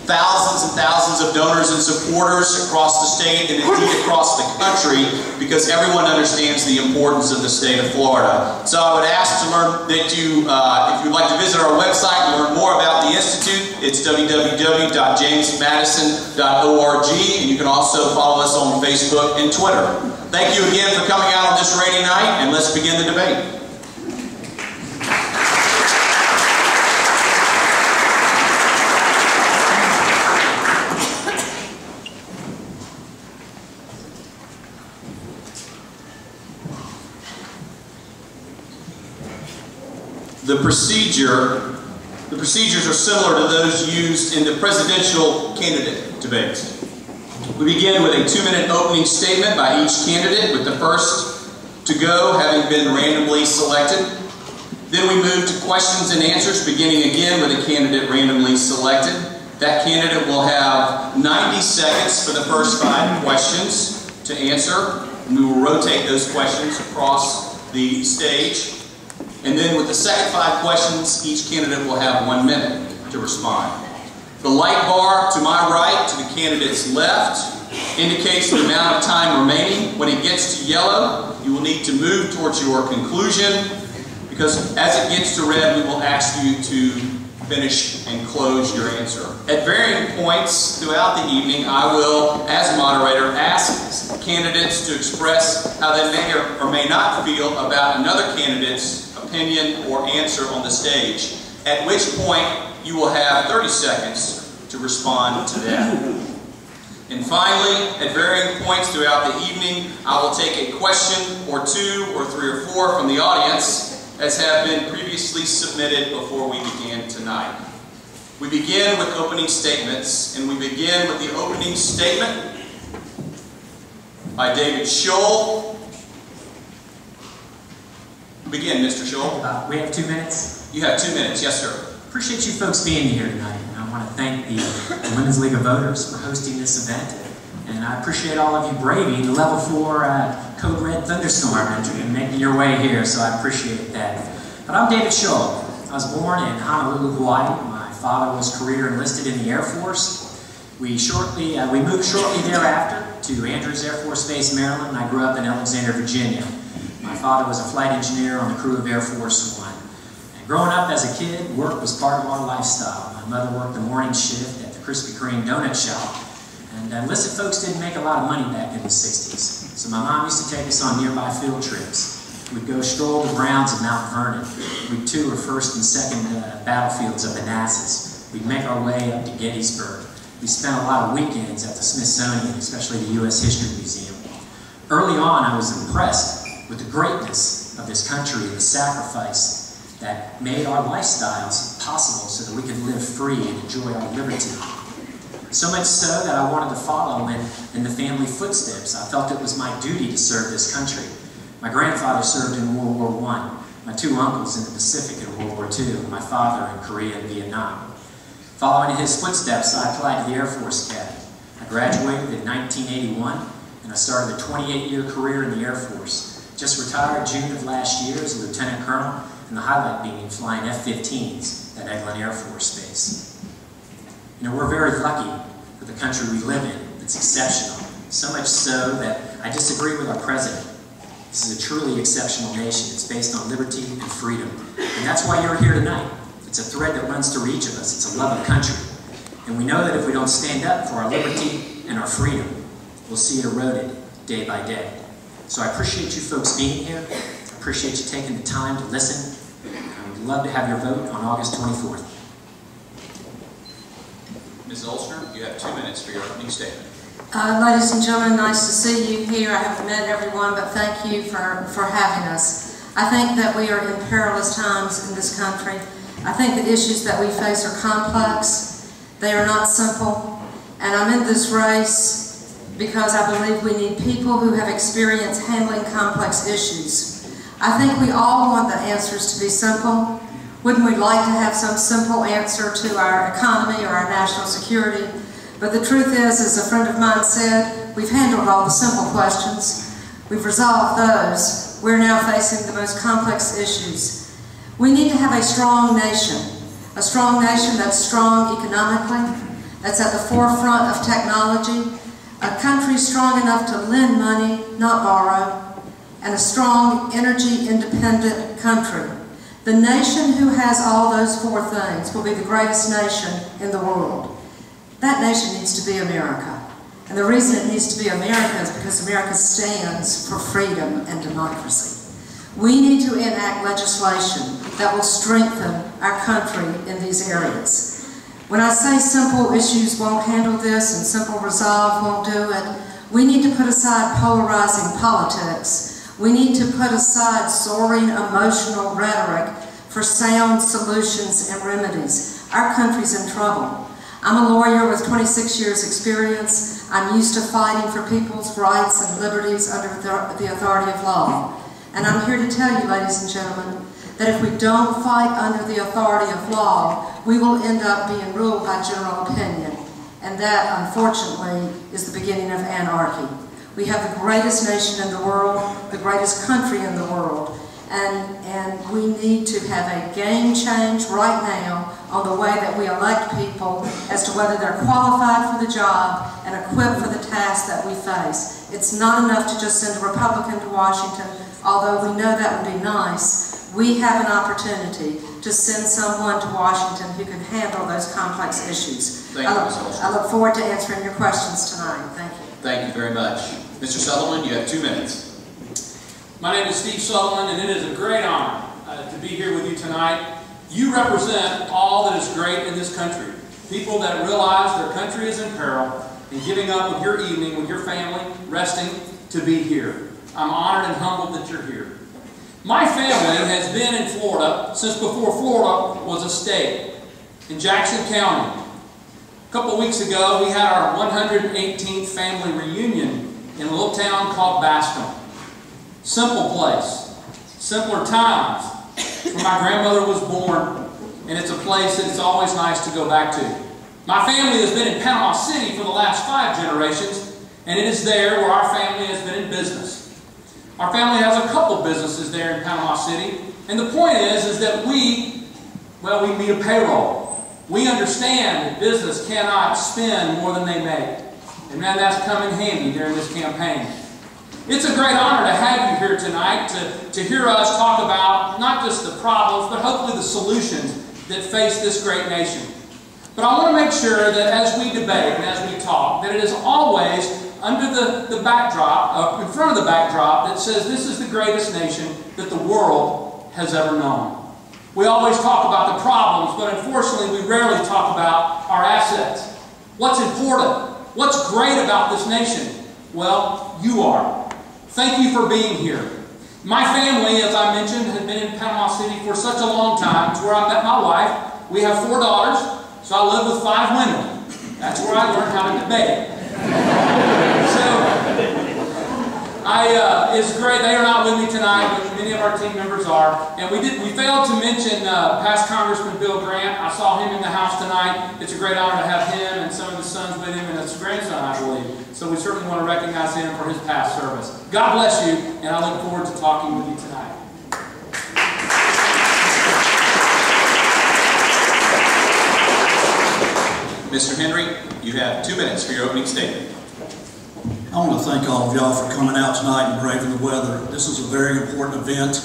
thousands and thousands of donors and supporters across the state and indeed across the country, because everyone understands the importance of the state of Florida. So I would ask to learn that you, if you'd like to visit our website and learn more about the Institute, it's www.jamesmadison.org, and you can also follow us on Facebook and Twitter. Thank you again for coming out on this rainy night, and let's begin the debate. The procedures are similar to those used in the presidential candidate debates. We begin with a 2-minute opening statement by each candidate, with the first to go having been randomly selected. Then we move to questions and answers, beginning again with a candidate randomly selected. That candidate will have 90 seconds for the first 5 questions to answer, and we will rotate those questions across the stage. And then with the second 5 questions, each candidate will have 1 minute to respond. The light bar to my right, to the candidate's left, indicates the amount of time remaining. When it gets to yellow, you will need to move towards your conclusion, because as it gets to red, we will ask you to finish and close your answer. At varying points throughout the evening, I will, as moderator, ask candidates to express how they may or may not feel about another candidate's opinion or answer on the stage, at which point you will have 30 seconds to respond to that. And finally, at varying points throughout the evening, I will take a question or 2 or 3 or 4 from the audience, as have been previously submitted before we began tonight. We begin with opening statements, and we begin with the opening statement by David Scholl. Begin, Mr. Scholl. We have 2 minutes? You have 2 minutes, yes, sir. Appreciate you folks being here tonight. And I want to thank the Women's League of Voters for hosting this event. And I appreciate all of you braving the level 4 code red thunderstorm and making your way here, so I appreciate that. But I'm David Scholl. I was born in Honolulu, Hawaii. My father was career enlisted in the Air Force. We moved shortly thereafter to Andrews Air Force Base, Maryland, and I grew up in Alexandria, Virginia. My father was a flight engineer on the crew of Air Force One. And growing up as a kid, work was part of our lifestyle. My mother worked the morning shift at the Krispy Kreme donut shop. And enlisted folks didn't make a lot of money back in the 60s. So my mom used to take us on nearby field trips. We'd go stroll the grounds of Mount Vernon. We'd tour 1st and 2nd battlefields of Manassas. We'd make our way up to Gettysburg. We spent a lot of weekends at the Smithsonian, especially the U.S. History Museum. Early on, I was impressed with the greatness of this country and the sacrifice that made our lifestyles possible so that we could live free and enjoy our liberty. So much so that I wanted to follow in the family footsteps. I felt it was my duty to serve this country. My grandfather served in World War I, my 2 uncles in the Pacific in World War II, and my father in Korea and Vietnam. Following in his footsteps, I applied to the Air Force Academy. I graduated in 1981, and I started a 28-year career in the Air Force. Just retired June of last year as a Lieutenant Colonel, and the highlight being flying F-15s at Eglin Air Force Base. You know, we're very lucky for the country we live in. It's exceptional. So much so that I disagree with our president. This is a truly exceptional nation. It's based on liberty and freedom. And that's why you're here tonight. It's a thread that runs through each of us. It's a love of country. And we know that if we don't stand up for our liberty and our freedom, we'll see it eroded day by day. So I appreciate you folks being here. I appreciate you taking the time to listen. I would love to have your vote on August 24th. Ms. Olsner, you have 2 minutes for your opening statement. Ladies and gentlemen, nice to see you here. I haven't met everyone, but thank you for having us. I think that we are in perilous times in this country. I think the issues that we face are complex. They are not simple. And I'm in this race because I believe we need people who have experience handling complex issues. I think we all want the answers to be simple. Wouldn't we like to have some simple answer to our economy or our national security? But the truth is, as a friend of mine said, we've handled all the simple questions. We've resolved those. We're now facing the most complex issues. We need to have a strong nation that's strong economically, that's at the forefront of technology, a country strong enough to lend money, not borrow, and a strong, energy-independent country. The nation who has all those four things will be the greatest nation in the world. That nation needs to be America. And the reason it needs to be America is because America stands for freedom and democracy. We need to enact legislation that will strengthen our country in these areas. When I say simple issues won't handle this and simple resolve won't do it, we need to put aside polarizing politics. We need to put aside soaring emotional rhetoric for sound solutions and remedies. Our country's in trouble. I'm a lawyer with 26 years experience. I'm used to fighting for people's rights and liberties under the authority of law. And I'm here to tell you, ladies and gentlemen, that if we don't fight under the authority of law, we will end up being ruled by general opinion. And that, unfortunately, is the beginning of anarchy. We have the greatest nation in the world, the greatest country in the world, and we need to have a game change right now on the way that we elect people as to whether they're qualified for the job and equipped for the task that we face. It's not enough to just send a Republican to Washington, although we know that would be nice. We have an opportunity to send someone to Washington who can handle those complex issues. Thank you, Ms. Holster. I look forward to answering your questions tonight. Thank you. Thank you very much. Mr. Sutherland, you have 2 minutes. My name is Steve Sutherland, and it is a great honor to be here with you tonight. You represent all that is great in this country. People that realize their country is in peril and giving up of your evening with your family, resting to be here. I'm honored and humbled that you're here. My family has been in Florida since before Florida was a state, in Jackson County. A couple of weeks ago, we had our 118th family reunion in a little town called Bascom. Simple place, simpler times. It's where my grandmother was born, and it's a place that it's always nice to go back to. My family has been in Panama City for the last 5 generations, and it is there where our family has been in business. Our family has a couple businesses there in Panama City, and the point is that we meet a payroll. We understand that business cannot spend more than they make, and man, that's come in handy during this campaign. It's a great honor to have you here tonight to hear us talk about not just the problems, but hopefully the solutions that face this great nation. But I want to make sure that as we debate and as we talk, that it is always under the backdrop, in front of the backdrop that says this is the greatest nation that the world has ever known. We always talk about the problems, but unfortunately we rarely talk about our assets. What's important? What's great about this nation? Well, you are. Thank you for being here. My family, as I mentioned, had been in Panama City for such a long time. It's where I met my wife. We have 4 daughters, so I live with 5 women. That's where I learned how to debate. It's great. They are not with me tonight, but many of our team members are. And we failed to mention past Congressman Bill Grant. I saw him in the house tonight. It's a great honor to have him and some of his sons with him, and his grandson, I believe. So we certainly want to recognize him for his past service. God bless you, and I look forward to talking with you tonight. Mr. Henry, you have 2 minutes for your opening statement. I want to thank all of y'all for coming out tonight and braving the weather. This is a very important event.